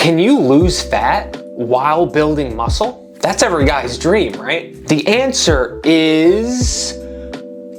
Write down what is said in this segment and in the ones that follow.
Can you lose fat while building muscle? That's every guy's dream, right? The answer is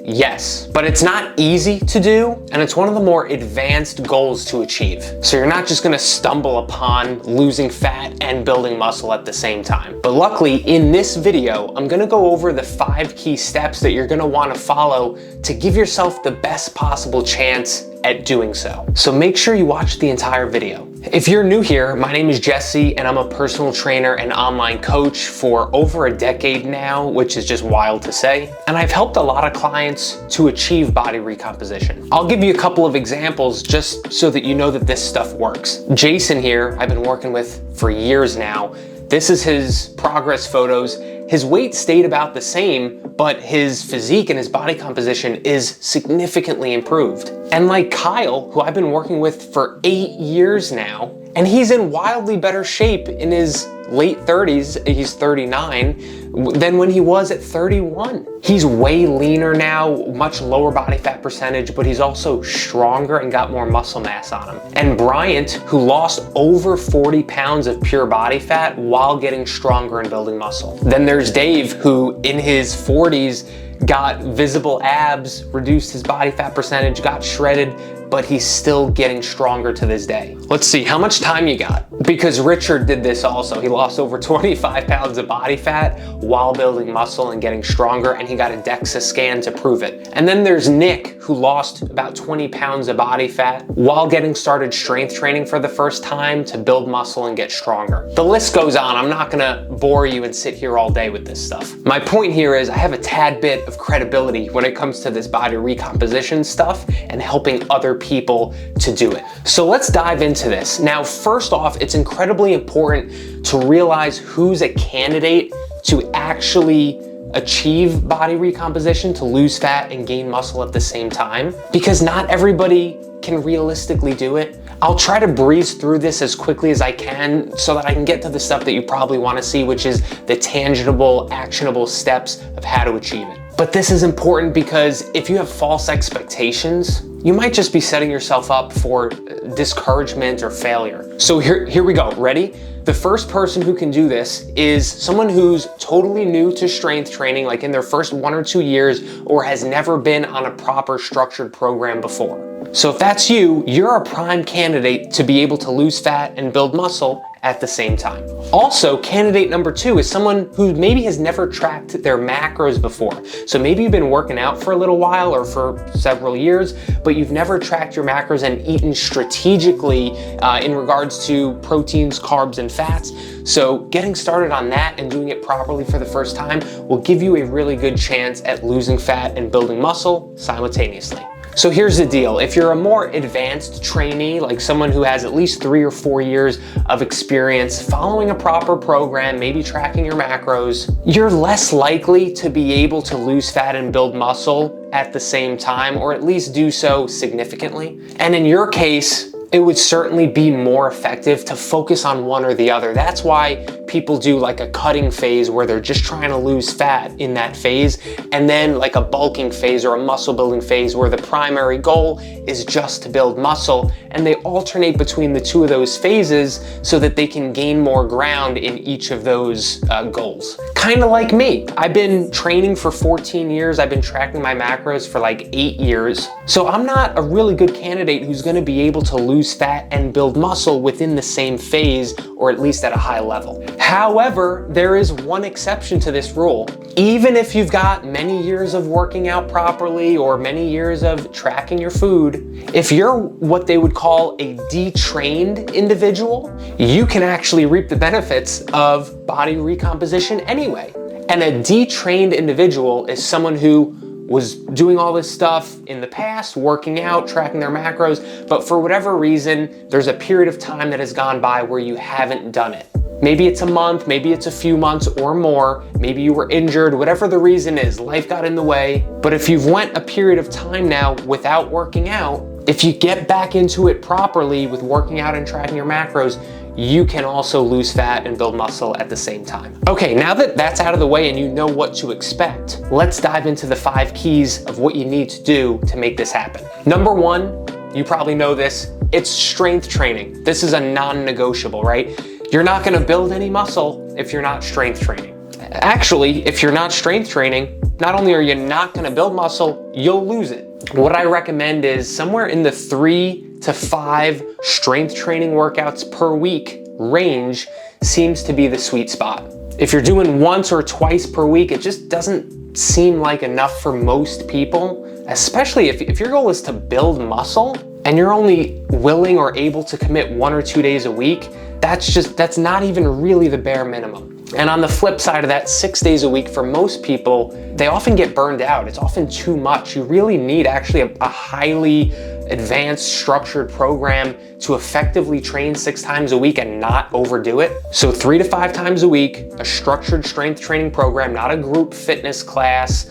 yes, but it's not easy to do, and it's one of the more advanced goals to achieve. So you're not just gonna stumble upon losing fat and building muscle at the same time. But luckily, in this video, I'm gonna go over the 5 key steps that you're gonna wanna follow to give yourself the best possible chance at doing so. So make sure you watch the entire video. If you're new here, my name is Jesse and I'm a personal trainer and online coach for over a decade now, which is just wild to say. And I've helped a lot of clients to achieve body recomposition. I'll give you a couple of examples just so that you know that this stuff works. Jason here, I've been working with for years now. This is his progress photos. His weight stayed about the same, but his physique and his body composition is significantly improved. And like Kyle, who I've been working with for 8 years now, and he's in wildly better shape in his late 30s, he's 39, than when he was at 31. He's way leaner now, much lower body fat percentage, but he's also stronger and got more muscle mass on him. And Bryant, who lost over 40 pounds of pure body fat while getting stronger and building muscle. Then there's Dave, who in his 40s got visible abs, reduced his body fat percentage, got shredded, but he's still getting stronger to this day. Let's see, how much time you got? Because Richard did this also. He lost over 25 pounds of body fat while building muscle and getting stronger, and he got a DEXA scan to prove it. And then there's Nick, who lost about 20 pounds of body fat while getting started strength training for the first time to build muscle and get stronger. The list goes on. I'm not gonna bore you and sit here all day with this stuff. My point here is I have a tad bit of credibility when it comes to this body recomposition stuff and helping other people to do it. So let's dive into this. Now, first off, it's incredibly important to realize who's a candidate to actually achieve body recomposition, to lose fat and gain muscle at the same time, because not everybody can realistically do it. I'll try to breeze through this as quickly as I can so that I can get to the stuff that you probably want to see, which is the tangible, actionable steps of how to achieve it. But this is important because if you have false expectations, you might just be setting yourself up for discouragement or failure. So here we go. Ready? The first person who can do this is someone who's totally new to strength training, like in their first 1 or 2 years, or has never been on a proper structured program before. So if that's you, you're a prime candidate to be able to lose fat and build muscle at the same time. Also, candidate number 2 is someone who maybe has never tracked their macros before. So maybe you've been working out for a little while or for several years, but you've never tracked your macros and eaten strategically in regards to proteins, carbs, and fats. So getting started on that and doing it properly for the first time will give you a really good chance at losing fat and building muscle simultaneously. So here's the deal. If you're a more advanced trainee, like someone who has at least 3 or 4 years of experience following a proper program, maybe tracking your macros, you're less likely to be able to lose fat and build muscle at the same time, or at least do so significantly. And in your case, it would certainly be more effective to focus on one or the other. That's why people do like a cutting phase where they're just trying to lose fat in that phase, and then like a bulking phase or a muscle building phase where the primary goal is just to build muscle, and they alternate between the two of those phases so that they can gain more ground in each of those goals. Kind of like me. I've been training for 14 years. I've been tracking my macros for like 8 years. So I'm not a really good candidate who's gonna be able to lose fat and build muscle within the same phase, or at least at a high level. However, there is one exception to this rule. Even if you've got many years of working out properly or many years of tracking your food, if you're what they would call a detrained individual, you can actually reap the benefits of body recomposition anyway. And a detrained individual is someone who was doing all this stuff in the past, working out, tracking their macros, but for whatever reason, there's a period of time that has gone by where you haven't done it. Maybe it's a month, maybe it's a few months or more, maybe you were injured, whatever the reason is, life got in the way. But if you've went a period of time now without working out, if you get back into it properly with working out and tracking your macros, you can also lose fat and build muscle at the same time. Okay, now that that's out of the way and you know what to expect, let's dive into the 5 keys of what you need to do to make this happen. Number 1, you probably know this, it's strength training. This is a non-negotiable, right? You're not gonna build any muscle if you're not strength training. Actually, if you're not strength training, not only are you not gonna build muscle, you'll lose it. What I recommend is somewhere in the 3 to 5 strength training workouts per week range seems to be the sweet spot. If you're doing once or twice per week, it just doesn't seem like enough for most people, especially if your goal is to build muscle and you're only willing or able to commit 1 or 2 days a week. That's not even really the bare minimum. And on the flip side of that, 6 days a week for most people, they often get burned out. It's often too much. You really need actually a highly advanced structured program to effectively train 6 times a week and not overdo it. So 3 to 5 times a week, a structured strength training program, not a group fitness class,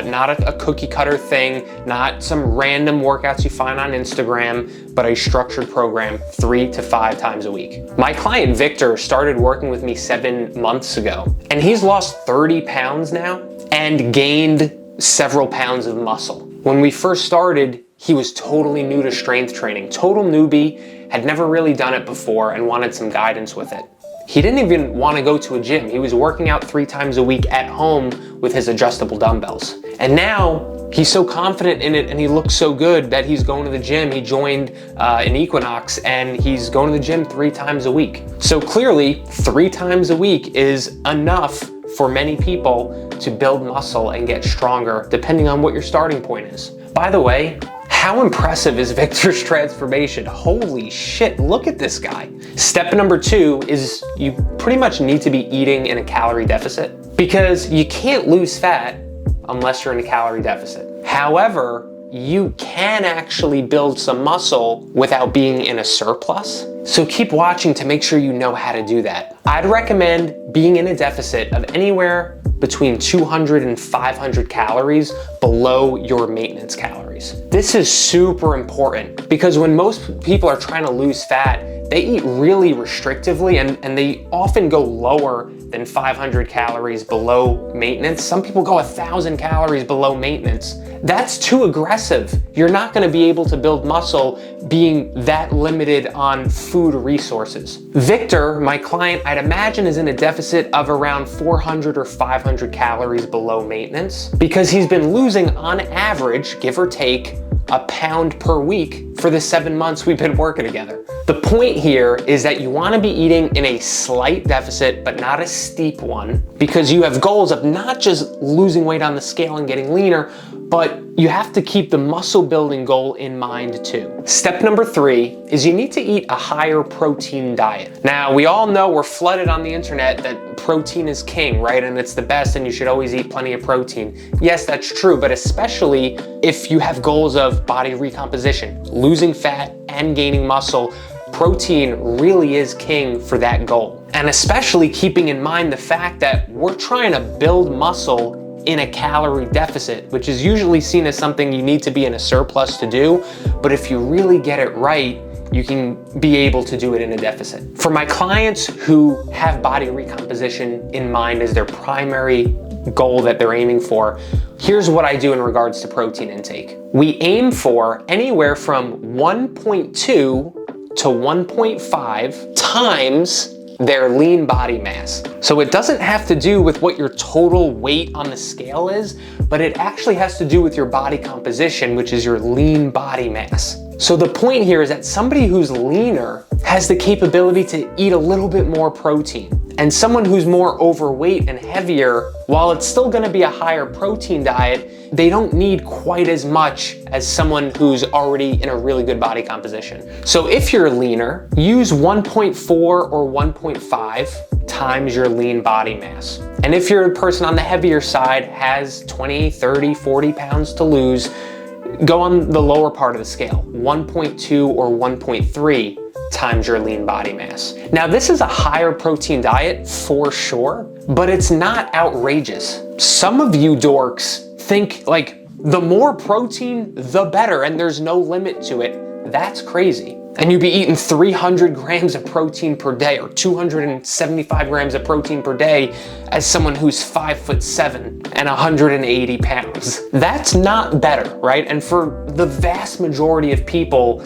not a cookie cutter thing, not some random workouts you find on Instagram, but a structured program 3 to 5 times a week. My client Victor started working with me 7 months ago, and he's lost 30 pounds now and gained several pounds of muscle. When we first started, he was totally new to strength training, total newbie, had never really done it before and wanted some guidance with it. He didn't even want to go to a gym. He was working out 3 times a week at home with his adjustable dumbbells. And now he's so confident in it and he looks so good that he's going to the gym. He joined an Equinox and he's going to the gym 3 times a week. So clearly 3 times a week is enough for many people to build muscle and get stronger depending on what your starting point is. By the way, how impressive is Victor's transformation? Holy shit, look at this guy. Step number 2 is you pretty much need to be eating in a calorie deficit because you can't lose fat unless you're in a calorie deficit. However, you can actually build some muscle without being in a surplus. So keep watching to make sure you know how to do that. I'd recommend being in a deficit of anywhere between 200 and 500 calories below your maintenance calories. This is super important because when most people are trying to lose fat, they eat really restrictively and they often go lower than 500 calories below maintenance. Some people go 1,000 calories below maintenance. That's too aggressive. You're not gonna be able to build muscle being that limited on food resources. Victor, my client, I'd imagine is in a deficit of around 400 or 500 calories below maintenance because he's been losing on average, give or take, a pound per week for the 7 months we've been working together. The point here is that you wanna be eating in a slight deficit, but not a steep one, because you have goals of not just losing weight on the scale and getting leaner, but you have to keep the muscle building goal in mind too. Step number 3 is you need to eat a higher protein diet. Now, we all know we're flooded on the internet that protein is king, right? And it's the best and you should always eat plenty of protein. Yes, that's true, but especially if you have goals of body recomposition, losing fat and gaining muscle, protein really is king for that goal. And especially keeping in mind the fact that we're trying to build muscle in a calorie deficit, which is usually seen as something you need to be in a surplus to do. But if you really get it right, you can be able to do it in a deficit. For my clients who have body recomposition in mind as their primary goal that they're aiming for, here's what I do in regards to protein intake. We aim for anywhere from 1.2 to 1.5 times their lean body mass. So it doesn't have to do with what your total weight on the scale is, but it actually has to do with your body composition, which is your lean body mass. So the point here is that somebody who's leaner has the capability to eat a little bit more protein. And someone who's more overweight and heavier, while it's still gonna be a higher protein diet, they don't need quite as much as someone who's already in a really good body composition. So if you're leaner, use 1.4 or 1.5 times your lean body mass. And if you're a person on the heavier side, has 20, 30, 40 pounds to lose, go on the lower part of the scale, 1.2 or 1.3 times your lean body mass. Now, this is a higher protein diet for sure, but it's not outrageous. Some of you dorks think like the more protein, the better, and there's no limit to it. That's crazy. And you'd be eating 300 grams of protein per day or 275 grams of protein per day as someone who's 5'7" and 180 pounds. That's not better, right? And for the vast majority of people,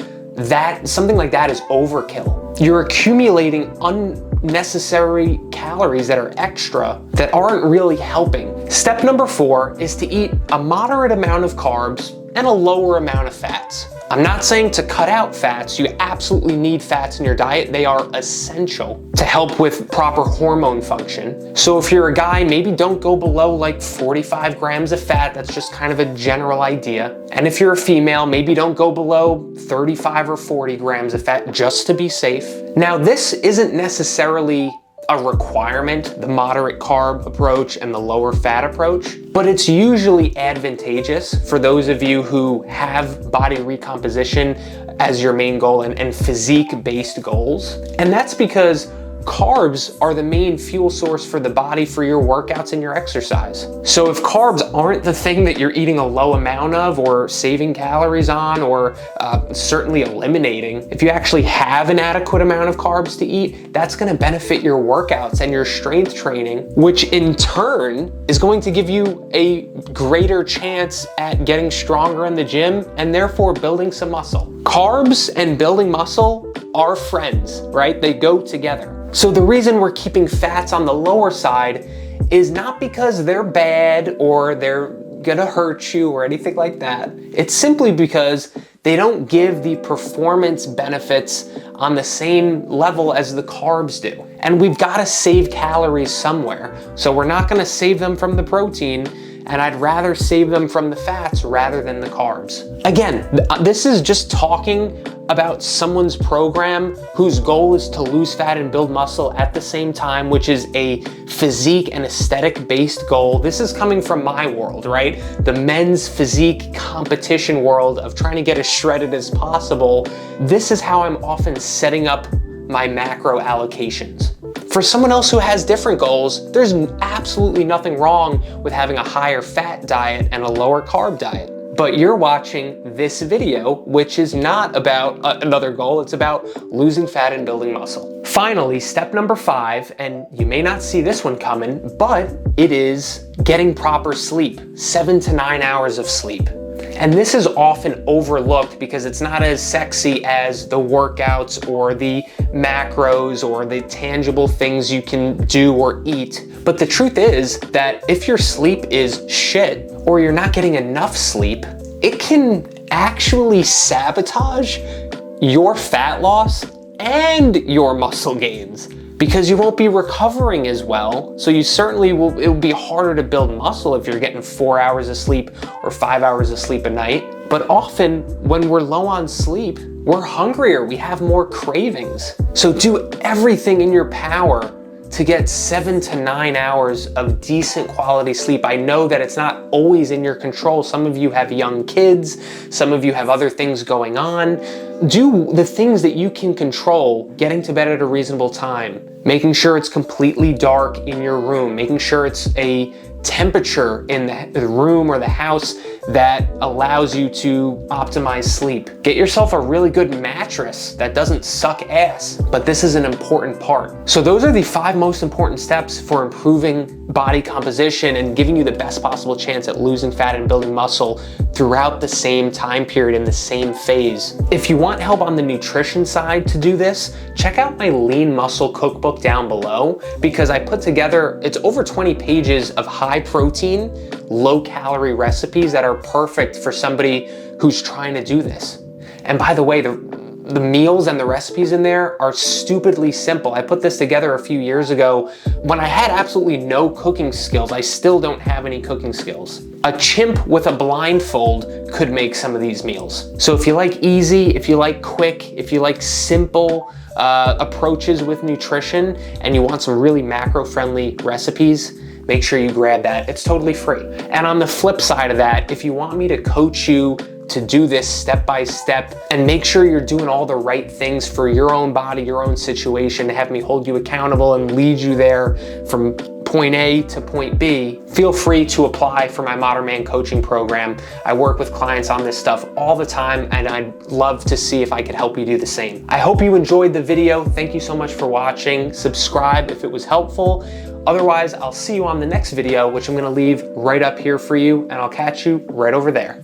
something like that is overkill. You're accumulating unnecessary calories that are extra that aren't really helping. Step number 4 is to eat a moderate amount of carbs and a lower amount of fats. I'm not saying to cut out fats. You absolutely need fats in your diet. They are essential to help with proper hormone function. So if you're a guy, maybe don't go below like 45 grams of fat. That's just kind of a general idea. And if you're a female, maybe don't go below 35 or 40 grams of fat just to be safe. Now, this isn't necessarily a requirement, the moderate carb approach and the lower fat approach, but it's usually advantageous for those of you who have body recomposition as your main goal and physique-based goals. And that's because carbs are the main fuel source for the body for your workouts and your exercise. So if carbs aren't the thing that you're eating a low amount of or saving calories on or certainly eliminating, if you actually have an adequate amount of carbs to eat, that's gonna benefit your workouts and your strength training, which in turn is going to give you a greater chance at getting stronger in the gym and therefore building some muscle. Carbs and building muscle are friends, right? They go together. So the reason we're keeping fats on the lower side is not because they're bad or they're gonna hurt you or anything like that. It's simply because they don't give the performance benefits on the same level as the carbs do. And we've gotta save calories somewhere. So we're not gonna save them from the protein, and I'd rather save them from the fats rather than the carbs. Again, this is just talking about someone's program whose goal is to lose fat and build muscle at the same time, which is a physique and aesthetic based goal. This is coming from my world, right? The men's physique competition world of trying to get as shredded as possible. This is how I'm often setting up my macro allocations. For someone else who has different goals, there's absolutely nothing wrong with having a higher fat diet and a lower carb diet. But you're watching this video, which is not about another goal, it's about losing fat and building muscle. Finally, step number 5, and you may not see this one coming, but it is getting proper sleep, 7 to 9 hours of sleep. And this is often overlooked because it's not as sexy as the workouts or the macros or the tangible things you can do or eat. But the truth is that if your sleep is shit or you're not getting enough sleep, it can actually sabotage your fat loss and your muscle gains, because you won't be recovering as well. So you certainly will, it will be harder to build muscle if you're getting 4 hours of sleep or 5 hours of sleep a night. But often when we're low on sleep, we're hungrier, we have more cravings. So do everything in your power to get 7 to 9 hours of decent quality sleep. I know that it's not always in your control. Some of you have young kids, some of you have other things going on. Do the things that you can control, getting to bed at a reasonable time, making sure it's completely dark in your room, making sure it's a temperature in the room or the house that allows you to optimize sleep. Get yourself a really good mattress that doesn't suck ass, but this is an important part. So those are the 5 most important steps for improving body composition and giving you the best possible chance at losing fat and building muscle throughout the same time period in the same phase. If you want help on the nutrition side to do this, check out my Lean Muscle cookbook down below, because I put together, it's over 20 pages of high protein, low calorie recipes that are perfect for somebody who's trying to do this. And by the way, the meals and the recipes in there are stupidly simple. I put this together a few years ago when I had absolutely no cooking skills. I still don't have any cooking skills. A chimp with a blindfold could make some of these meals. So if you like easy, if you like quick, if you like simple approaches with nutrition and you want some really macro-friendly recipes, make sure you grab that. It's totally free. And on the flip side of that, if you want me to coach you to do this step by step and make sure you're doing all the right things for your own body, your own situation, to have me hold you accountable and lead you there from point A to point B, feel free to apply for my Modern Man coaching program. I work with clients on this stuff all the time, and I'd love to see if I could help you do the same. I hope you enjoyed the video. Thank you so much for watching. Subscribe if it was helpful. Otherwise, I'll see you on the next video, which I'm gonna leave right up here for you, and I'll catch you right over there.